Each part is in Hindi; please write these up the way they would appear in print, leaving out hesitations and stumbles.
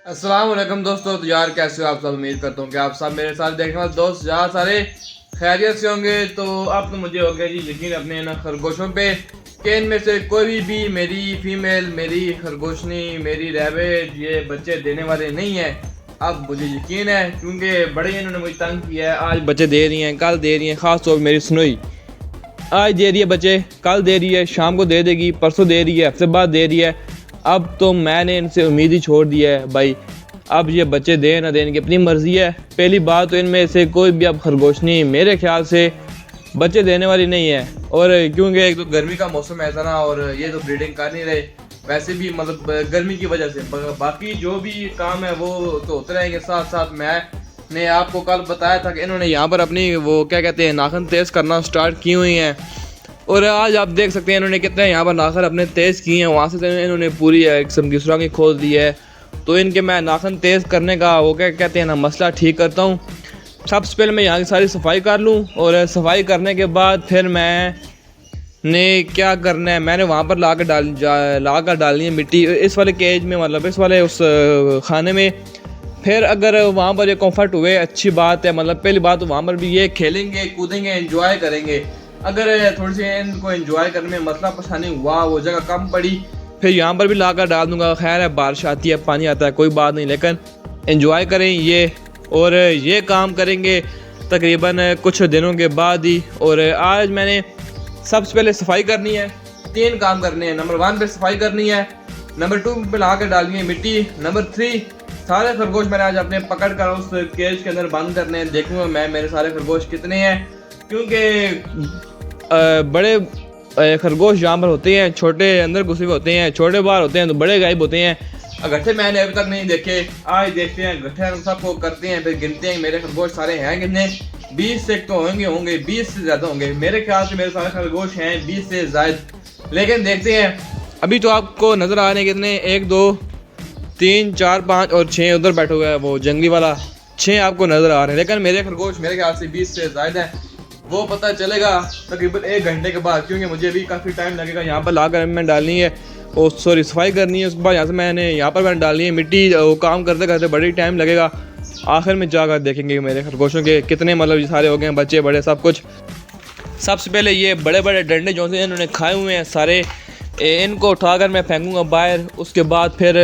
अस्सलाम वालेकुम दोस्तों। तो यार कैसे हो आप सब? उम्मीद करता हूँ कि आप सब मेरे साथ देखने वाले दोस्त यार सारे खैरियत से होंगे। तो अब तो मुझे हो गया जी यकीन अपने ना खरगोशों पे कि इनमें से कोई भी मेरी फीमेल, मेरी खरगोशनी, मेरी रैबिट ये बच्चे देने वाले नहीं है। अब मुझे यकीन है क्योंकि बड़े इन्होंने मुझे तंग किया है। आज बच्चे दे रही हैं, कल दे रही हैं, ख़ास तौर पर मेरी सुनोई आज दे रही है बच्चे, कल दे रही है, शाम को दे देगी, परसों दे रही है, हफ्ते बाद दे रही है। अब तो मैंने इनसे उम्मीद ही छोड़ दी है भाई। अब ये बच्चे दें ना देने की अपनी मर्ज़ी है। पहली बात तो इनमें से कोई भी अब खरगोशनी मेरे ख्याल से बच्चे देने वाली नहीं है। और क्योंकि एक तो गर्मी का मौसम है ऐसा ना, और ये तो ब्रीडिंग कर नहीं रहे वैसे भी, मतलब गर्मी की वजह से। बाकी जो भी काम है वो तो होते रहेंगे साथ साथ। मैंने आपको कल बताया था कि इन्होंने यहाँ पर अपनी वो क्या कहते हैं नाखून तेज़ करना स्टार्ट की हुई हैं। और आज आप देख सकते हैं इन्होंने कितने यहाँ पर नाखून अपने तेज़ किए हैं। वहाँ से इन्होंने पूरी एक किस्म की सुरंग खोल दी है। तो इनके मैं नाखून तेज़ करने का वो क्या कहते हैं ना मसला ठीक करता हूँ। सबसे पहले मैं यहाँ की सारी सफाई कर लूँ, और सफाई करने के बाद फिर मैंने क्या करना है, मैंने वहाँ पर ला कर डालनी है मिट्टी इस वाले केज में, मतलब इस वाले उस खाने में। फिर अगर वहाँ पर ये कंफर्ट हुए अच्छी बात है। मतलब पहली बात तो वहाँ पर भी ये खेलेंगे कूदेंगे एंजॉय करेंगे। अगर थोड़ी सी इनको एंजॉय करने में मसला परेशानी हुआ, वो जगह कम पड़ी, फिर यहाँ पर भी ला कर डाल दूँगा। खैर है बारिश आती है, पानी आता है, कोई बात नहीं, लेकिन एंजॉय करें ये। और ये काम करेंगे तकरीबन कुछ दिनों के बाद ही। और आज मैंने सबसे पहले सफाई करनी है। 3 काम करने हैं। नंबर 1 पे सफाई करनी है, नंबर 2 पे ला कर डालनी है मिट्टी, नंबर 3 सारे खरगोश मैंने आज अपने पकड़ कर उस केज के अंदर बंद करने हैं। देखूँगा मैं मेरे सारे खरगोश कितने हैं, क्योंकि बड़े खरगोश यहाँ पर होते हैं, छोटे अंदर घुसे हुए होते हैं, छोटे बाहर होते हैं, तो बड़े गायब होते हैं। गट्ठे मैंने अभी तक नहीं देखे, आज देखते हैं। गट्ठे हम सबको करते हैं, फिर गिनते हैं मेरे खरगोश सारे हैं कितने। 20 से तो होंगे 20 से ज़्यादा होंगे मेरे ख्याल से। मेरे सारे खरगोश हैं 20 से ज़्यादा, लेकिन देखते हैं। अभी तो आपको नज़र आ रहे हैं कितने, 1 2 3 4 5 और 6 उधर बैठा हुआ है वो जंगली वाला, 6 आपको नज़र आ रहे हैं। लेकिन मेरे खरगोश मेरे ख्याल से 20 से ज़्यादा है। वो पता चलेगा तकरीबन 1 घंटे के बाद, क्योंकि मुझे भी काफ़ी टाइम लगेगा। यहाँ पर ला कर मैंने डालनी है, और सॉरी सफाई करनी है। उसके बाद यहाँ से यहाँ पर डालनी है मिट्टी। वो काम करते करते बड़ी टाइम लगेगा। आखिर में जाकर देखेंगे मेरे खरगोशों के कितने मतलब ये सारे हो गए हैं, बच्चे बड़े सब कुछ। सबसे पहले ये बड़े बड़े डंडे जो से इन्होंने खाए हुए हैं सारे, इनको उठाकर मैं फेंकूँगा बाहर। उसके बाद फिर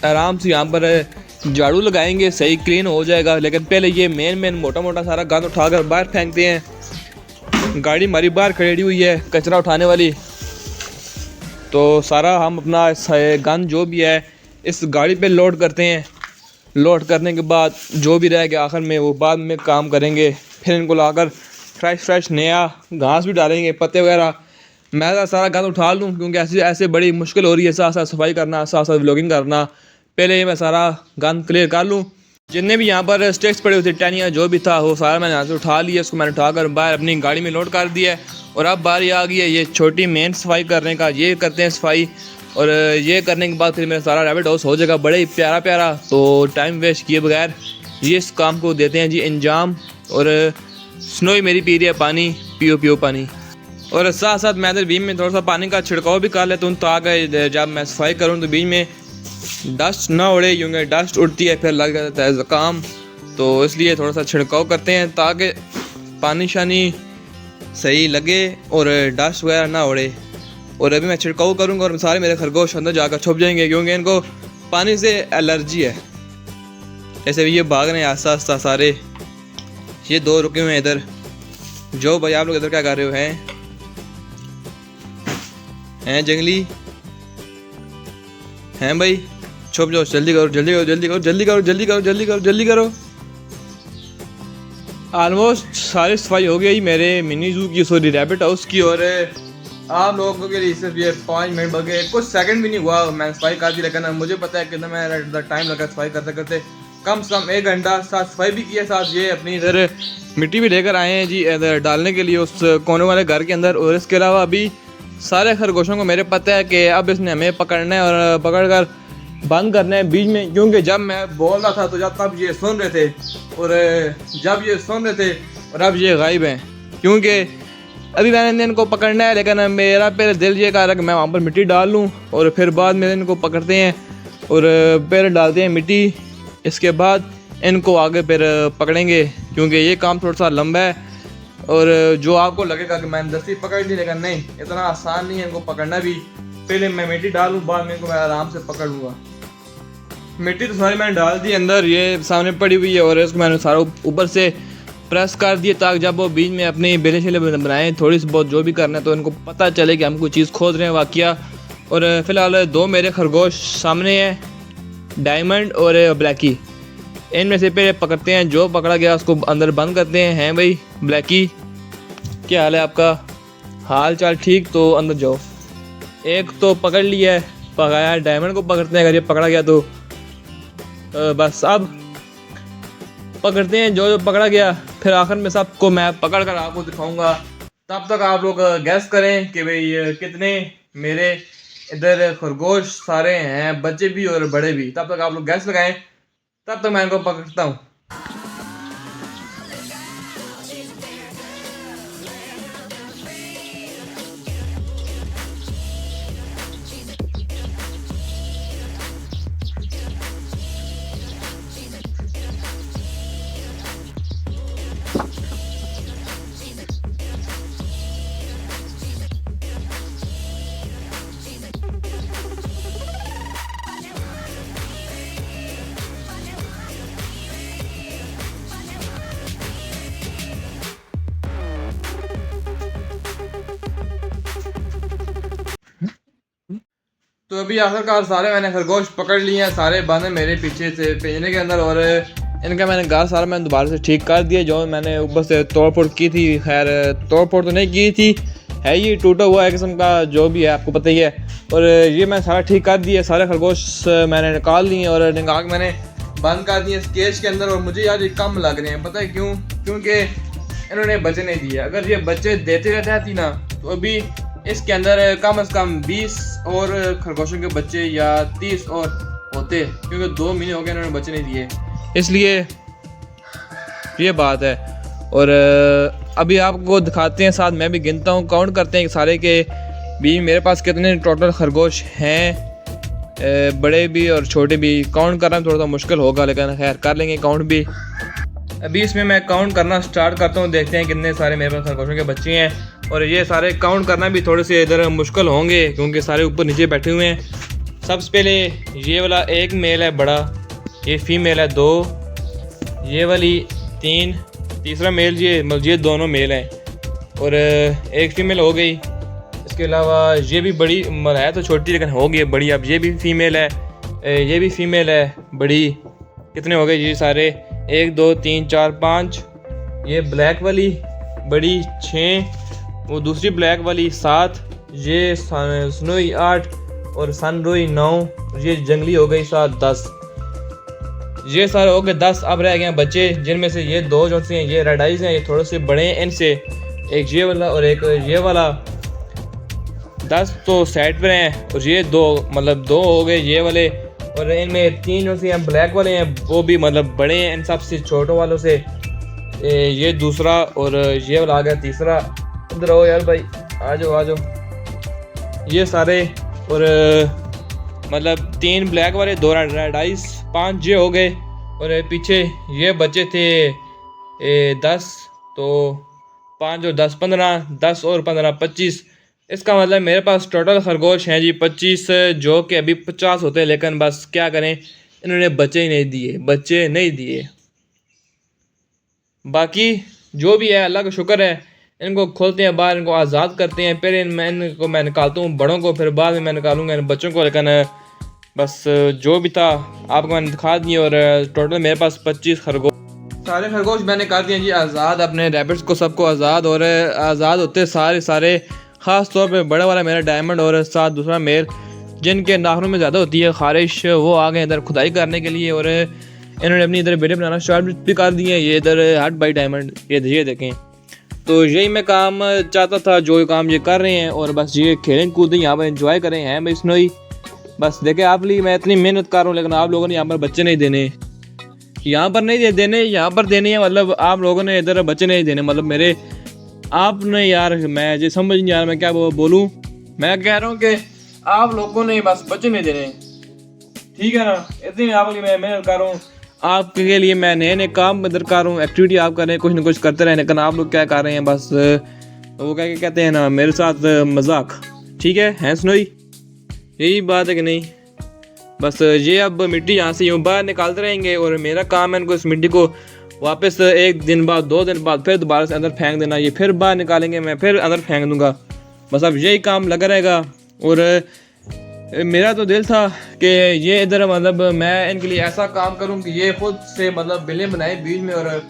आराम से यहाँ पर झाड़ू लगाएंगे, सही क्लीन हो जाएगा। लेकिन पहले ये मेन मोटा मोटा सारा गंद उठाकर बाहर फेंकते हैं। गाड़ी हमारी बाहर खड़ी हुई है कचरा उठाने वाली, तो सारा हम अपना गंद जो भी है इस गाड़ी पे लोड करते हैं। लोड करने के बाद जो भी रह गया आखिर में वो बाद में काम करेंगे। फिर इनको लाकर फ्रेश नया घास भी डालेंगे, पत्ते वगैरह। मैं सारा गंद उठा लूँ, क्योंकि ऐसे बड़ी मुश्किल हो रही है साथ साथ सफाई करना, साथ साथ व्लॉगिंग करना। पहले मैं सारा गंद क्लियर कर लूँ। जितने भी यहाँ पर स्टिक्स पड़े हुए थे, टहनियाँ जो भी था, वो सारा मैंने यहाँ से उठा लिया। उसको मैंने उठाकर बाहर अपनी गाड़ी में लोड कर दिया है। और अब बारी आ गई है ये छोटी मेन सफाई करने का। ये करते हैं सफाई, और ये करने के बाद फिर मेरा सारा रैबिट हाउस हो जाएगा बड़े ही प्यारा। तो टाइम वेस्ट किए बगैर ये इस काम को देते हैं जी अंजाम। और स्नोई मेरी पी रही है पानी, पियो पानी। और साथ साथ मैं इधर बीच में थोड़ा सा पानी का छिड़काव भी कर लेता हूँ, ताकि जब मैं सफाई करूँ तो बीच में डस्ट ना उड़े, क्योंकि डस्ट उड़ती है फिर लग जाता है ज़ुकाम। तो इसलिए थोड़ा सा छिड़काव करते हैं ताकि पानी शानी सही लगे और डस्ट वगैरह ना उड़े। और अभी मैं छिड़काव करूँगा और सारे मेरे खरगोश अंदर जाकर छुप जाएंगे, क्योंकि इनको पानी से एलर्जी है। ऐसे भी ये भाग रहे हैं आस्ता आस्ता सारे। ये 2 रुके हुए हैं इधर। जो भाई आप लोग इधर क्या कर रहे हो हैं जंगली हैं भाई? छुप जाओ, जल्दी करो। ऑलमोस्ट सारी सफाई हो गई मेरे मिनी जू की, सॉरी रैबिट हाउस की। और आप लोगों के लिए सिर्फ ये 5 मिनट बगे, कुछ सेकंड भी नहीं हुआ मैंने सफाई कर दी। लेकिन मुझे पता है कितना मेरा टाइम लगा सफाई करते करते, कम से कम 1 घंटा। साथ सफाई भी की है, साथ ये अपनी इधर मिट्टी भी लेकर आए हैं जी इधर डालने के लिए उस कोने वाले घर के अंदर। और इसके अलावा अभी सारे खरगोशों को मेरे पता है कि अब इसने हमें पकड़ना है और पकड़ कर बंद करना है बीच में। क्योंकि जब मैं बोल रहा था तो तब ये सुन रहे थे, और जब ये सुन रहे थे और अब ये गायब हैं। क्योंकि अभी मैंने इनको पकड़ना है, लेकिन मेरा पहले दिल ये कह रहा है कि मैं वहाँ पर मिट्टी डाल लूँ और फिर बाद में इनको पकड़ते हैं। और फिर डालते हैं मिट्टी। इसके बाद इनको आगे फिर पकड़ेंगे, क्योंकि ये काम थोड़ा सा लंबा है। और जो आपको लगेगा कि मैंने दस्ती पकड़ ली, लेकिन नहीं, इतना आसान नहीं है इनको पकड़ना भी। पहले मैं मिट्टी डालूँ, बाद में इनको मैं आराम से पकड़ लूँगा। मिट्टी तो सारी मैंने डाल दी अंदर, ये सामने पड़ी हुई है, और इसको मैंने सारा ऊपर से प्रेस कर दिए, ताकि जब वो बीच में अपनी बेले शेले बनाएं थोड़ी सी बहुत जो भी करना है, तो इनको पता चले कि हम कोई चीज़ खोद रहे हैं वाकया। और फ़िलहाल 2 मेरे खरगोश सामने हैं, डायमंड और ब्लैकी। इनमें से पहले पकड़ते हैं, जो पकड़ा गया उसको अंदर बंद करते हैं भाई। ब्लैकी, क्या हाल है आपका? हाल चाल ठीक, तो अंदर जाओ। एक तो पकड़ लिया है, पकाया। डायमंड को पकड़ते हैं, अगर ये पकड़ा गया तो बस अब पकड़ते हैं जो पकड़ा गया। फिर आखिर में सबको मैं पकड़ कर आपको दिखाऊंगा। तब तक आप लोग गैस करें कि भाई कितने मेरे इधर खरगोश सारे हैं, बच्चे भी और बड़े भी। तब तक आप लोग गैस लगाएं, तब तक मैं इनको पकड़ता हूँ। तो अभी आखिरकार सारे मैंने खरगोश पकड़ लिए हैं, सारे बंद हैं मेरे पीछे से पिंजरे के अंदर। और इनका मैंने गाल सारा मैंने दोबारा से ठीक कर दिया, जो मैंने ऊपर से तोड़ फोड़ की थी। खैर तोड़ फोड़ तो नहीं की थी, है ये टूटा हुआ है किस्म का, जो भी है आपको पता ही है। और ये मैं सारा ठीक कर दिया, सारे खरगोश मैंने निकाल लिए और निकाल के मैंने बंद कर दिए इस केज के अंदर। और मुझे यार ये कम लग रहे हैं, पता है क्यों? क्योंकि इन्होंने बच्चे नहीं दिए। अगर ये बच्चे देते रहती ना, तो अभी इसके अंदर कम से कम 20 और खरगोशों के बच्चे या 30 और होते, क्योंकि 2 महीने हो गए इन्होंने बच्चे नहीं दिए, इसलिए ये बात है। और अभी आपको दिखाते हैं, साथ मैं भी गिनता हूँ, काउंट करते हैं कि सारे के भी मेरे पास कितने टोटल खरगोश हैं, बड़े भी और छोटे भी। काउंट करना थोड़ा सा मुश्किल होगा, लेकिन खैर कर लेंगे काउंट भी। अभी इसमें मैं काउंट करना स्टार्ट करता हूँ, देखते हैं कितने सारे मेरे पास खरगोशों के बच्चे हैं। और ये सारे काउंट करना भी थोड़े से इधर मुश्किल होंगे, क्योंकि सारे ऊपर नीचे बैठे हुए हैं। सबसे पहले ये वाला एक मेल है बड़ा, ये फीमेल है 2, ये वाली 3, तीसरा मेल ये दोनों मेल हैं, और एक फीमेल हो गई। इसके अलावा ये भी बड़ी है, तो छोटी लेकिन हो गई बड़ी। अब ये भी फीमेल है, ये भी फीमेल है बड़ी। कितने हो गए ये सारे? 1 2 3 4 5। ये ब्लैक वाली बड़ी 6, वो दूसरी ब्लैक वाली 7, ये स्नोई 8 और सनरोई 9, ये जंगली हो गई 7 10। ये सारे हो गए 10। अब रह गए बच्चे, जिनमें से ये 2 जो हैं ये रेड आइज हैं, ये थोड़े से बड़े हैं इनसे, एक ये वाला और एक ये वाला। 10 तो साइड पर हैं, और ये 2 मतलब 2 हो गए ये वाले। और इनमें 3 जो से हैं ब्लैक वाले हैं, वो भी मतलब बड़े हैं इन सबसे छोटों वालों से। ये दूसरा, और ये वाला आ गया तीसरा। इधर आओ यार भाई, आ जाओ। ये सारे, और मतलब 3 ब्लैक वाले, 2 रेड आइस, 5 ये हो गए। और पीछे ये बच्चे थे 10, तो 5 और 10 15, 10 और 15 25। इसका मतलब मेरे पास टोटल खरगोश हैं जी 25, जो कि अभी 50 होते हैं, लेकिन बस क्या करें, इन्होंने बच्चे ही नहीं दिए। बाकी जो भी है अल्लाह का शुक्र है। इनको खोलते हैं बाहर, इनको आज़ाद करते हैं। पहले मैं निकालता हूँ बड़ों को, फिर बाद में मैं निकालूंगा इन बच्चों को। लेकिन बस जो भी था आपको मैंने दिखा दिया। और टोटल मेरे पास 25 खरगोश, सारे खरगोश मैंने कर दिए जी आज़ाद, अपने रैबिट्स को सबको आज़ाद। और आज़ाद होते सारे ख़ास तौर पे बड़ा वाला मेरा डायमंड और साथ दूसरा मेल, जिनके नाखूनों में ज़्यादा होती है ख़ारिश, वो आ गए इधर खुदाई करने के लिए। और इन्होंने अपनी इधर वीडियो बनाना स्टार्ट भी कर दिए। ये इधर हट बाई डायमंड, ये देखें। तो यही मैं काम चाहता था, जो काम ये कर रहे हैं। और बस ये खेलें कूदें, यहाँ पर एंजॉय करें हैं भाई स्नोई। बस देखें आप लिए मैं इतनी मेहनत कर रहा हूँ, लेकिन आप लोगों ने यहाँ पर बच्चे नहीं देने, यहाँ पर देने हैं। मतलब आप लोगों ने इधर बच्चे नहीं देने, मतलब मेरे आपने यार, मैं जो समझ नहीं आ रहा मैं क्या बोलूँ। मैं कह रहा हूँ कि आप लोगों ने बस बच्चे नहीं देने। ठीक है ना। इतनी आपके लिए मैं मेहनत कर रहा हूँ, आपके लिए मैं नए नए काम इधर कर रहा हूँ, एक्टिविटी आप कर रहे हैं, कुछ ना कुछ करते रहने का। आप लोग क्या कर रहे हैं, बस वो क्या कहते हैं ना, मेरे साथ मजाक। ठीक है सुनोई, यही बात है कि नहीं। बस ये अब मिट्टी यहाँ से यूँ बाहर निकालते रहेंगे और मेरा काम है इनको इस मिट्टी को वापस 1 दिन बाद 2 दिन बाद फिर दोबारा से अंदर फेंक देना। ये फिर बाहर निकालेंगे, मैं फिर अंदर फेंक दूंगा। बस अब यही काम लगा रहेगा। और मेरा तो दिल था कि ये इधर मतलब मैं इनके लिए ऐसा काम करूं कि ये खुद से मतलब बिलें बनाए बीच में, और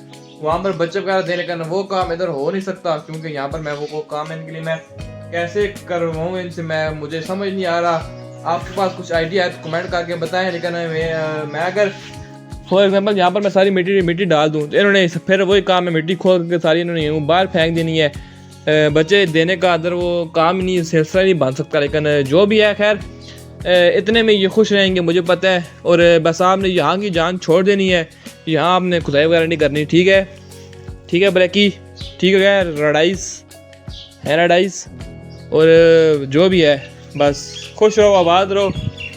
वहाँ पर बच्चे वगैरह देने का वो काम इधर हो नहीं सकता, क्योंकि यहाँ पर मैं वो काम इनके लिए मैं कैसे करवाऊँ इनसे, मुझे समझ नहीं आ रहा। आपके पास कुछ आइडिया है तो कमेंट करके बताएं। लेकिन मैं अगर फॉर एग्जांपल यहाँ पर मैं सारी मिट्टी डाल दूँ तो इन्होंने फिर वही काम है, मिट्टी खोल के सारी इन्होंने बाहर फेंक देनी है। बच्चे देने का अदर वो काम नहीं, सिलसिला नहीं बन सकता। लेकिन जो भी है खैर, इतने में ये खुश रहेंगे मुझे पता है। और बस आपने यहाँ की जान छोड़ देनी है, यहाँ आपने खुदाई वगैरह नहीं करनी। ठीक है ब्लैकी, ठीक है रडाइस है रडाइस। और जो भी है बस खुश रहो, आबाद रहो,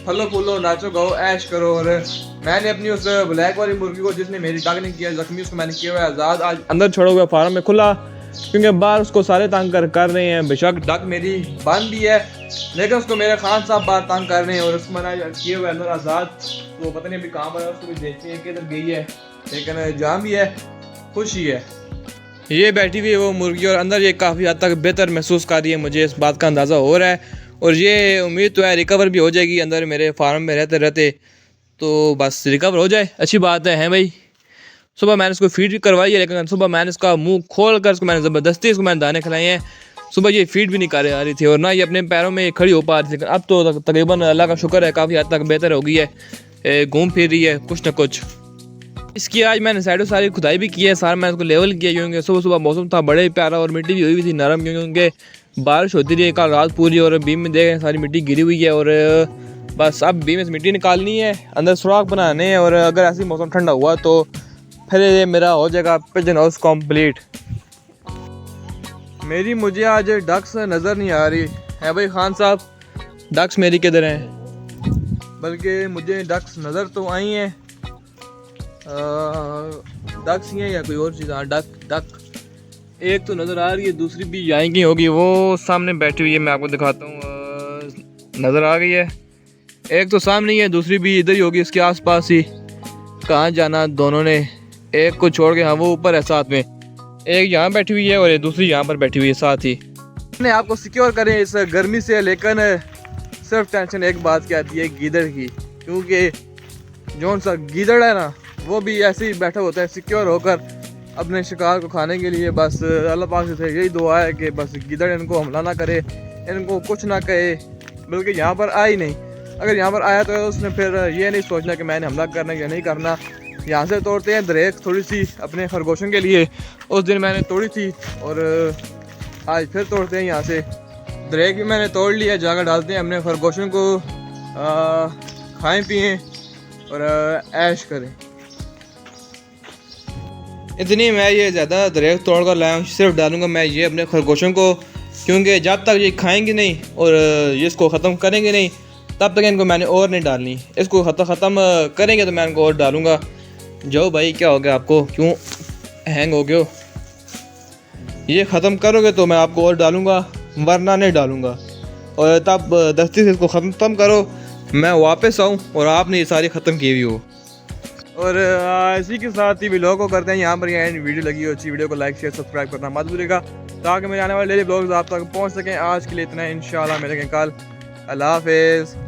फलो फूलो, नाचो गाओ, ऐश करो। और मैंने अपनी उस ब्लैक वाली मुर्गी को जिसने मेरी टांगने किया जख्मी, उसको मैंने किया हुआ आज़ाद, आज अंदर छोड़ा हुआ फार्म में खुला, क्योंकि बाहर उसको सारे तंग कर रहे हैं। बेशक डक मेरी बंद भी है, लेकिन उसको मेरे खान साहब बाहर तंग कर रहे हैं और उसको मैंने किए हुए अंदर आज़ाद। तो पता नहीं अभी कहाँ पर है, उसको भी देखते हैं किधर गई है। लेकिन जहाँ भी है खुशी है। ये बैठी हुई है वो मुर्गी और अंदर ये काफ़ी हद तक बेहतर महसूस कर रही है, मुझे इस बात का अंदाज़ा हो रहा है। और ये उम्मीद तो है रिकवर भी हो जाएगी अंदर मेरे फार्म में रहते रहते, तो बस रिकवर हो जाए अच्छी बात है भाई। सुबह मैंने इसको फीड भी करवाई है, लेकिन सुबह मैंने इसका मुंह खोल कर इसको मैंने ज़बरदस्ती इसको मैंने दाने खिलाए हैं। सुबह ये फीड भी नहीं कर आ रही थी और ना ये अपने पैरों में खड़ी हो पा रही थी। लेकिन अब तो तकरीबन अल्लाह का शुक्र है काफ़ी हद तक बेहतर हो गई है, घूम फिर रही है कुछ ना कुछ। इसकी आज मैंने साइडों सारी खुदाई भी की है, सारा मैंने इसको लेवल किया, क्योंकि सुबह सुबह मौसम था बड़े प्यारा और मिट्टी भी हुई थी नरम, क्योंकि बारिश होती रही कल रात पूरी। और बीम में देखें सारी मिट्टी गिरी हुई है। और बस अब बीम में से मिट्टी निकालनी है, अंदर सुराख बनाने हैं। और अगर ऐसे मौसम ठंडा हुआ तो फिर ये मेरा हो जाएगा पिजन हाउस कंप्लीट। मेरी मुझे आज डक्स नज़र नहीं आ रही है भाई खान साहब, डक्स मेरी किधर हैं? बल्कि मुझे डक्स नज़र तो आई हैं, डक्स ही हैं या कोई और चीज़। हाँ डक एक तो नज़र आ रही है, दूसरी भी आएंगी होगी, वो सामने बैठी हुई है, मैं आपको दिखाता हूँ, नज़र आ गई है। एक तो सामने ही है, दूसरी भी इधर ही होगी इसके आसपास ही। कहाँ जाना दोनों ने, एक को छोड़ के। हाँ वो ऊपर है साथ में, एक यहाँ बैठी हुई है और दूसरी यहाँ पर बैठी हुई है साथ ही। अपने आप को सिक्योर करें इस गर्मी से। लेकिन सिर्फ टेंशन एक बात की आती है, गीदड़ की, क्योंकि जौन सा गीदड़ है ना वो भी ऐसे ही बैठा होता है सिक्योर होकर अपने शिकार को खाने के लिए। बस अल्लाह पाक से यही दुआ है कि बस गीदड़ इनको हमला ना करे, इनको कुछ ना कहे, बल्कि यहाँ पर आए नहीं। अगर यहाँ पर आया तो उसने फिर ये नहीं सोचना कि मैंने हमला करना या नहीं करना। यहाँ से तोड़ते हैं दरेक थोड़ी सी अपने खरगोशों के लिए, उस दिन मैंने तोड़ी थी और आज फिर तोड़ते हैं यहाँ से दरेक भी मैंने तोड़ लिया। जाकर डालते हैं अपने खरगोशों को, खाएं पिएँ और ऐश करें। इतनी मैं ये ज़्यादा दरेक तोड़ कर लाया हूँ, सिर्फ डालूँगा मैं ये अपने खरगोशों को, क्योंकि जब तक ये खाएंगे नहीं और ये इसको ख़त्म करेंगे नहीं तब तक इनको मैंने और नहीं डालनी। इसको ख़त्म करेंगे तो मैं इनको और डालूँगा। जो भाई क्या हो गया आपको, क्यों हैंग हो गए हो? ये ख़त्म करोगे तो मैं आपको और डालूँगा, वरना नहीं डालूँगा। और तब दस्ती से इसको ख़त्म करो, मैं वापस आऊँ और आपने ये सारी ख़त्म की हुई हो। और इसी के साथ ही व्लॉग को करते हैं यहाँ पर। एंड वीडियो लगी हो अच्छी वीडियो को लाइक शेयर सब्सक्राइब करना मत भूलिएगा, ताकि मेरे आने वाले डेली व्लॉग्स आप तक पहुँच सकें। आज के लिए इतना, इंशाल्लाह मिलेंगे कल। अल्लाह हाफ़िज़।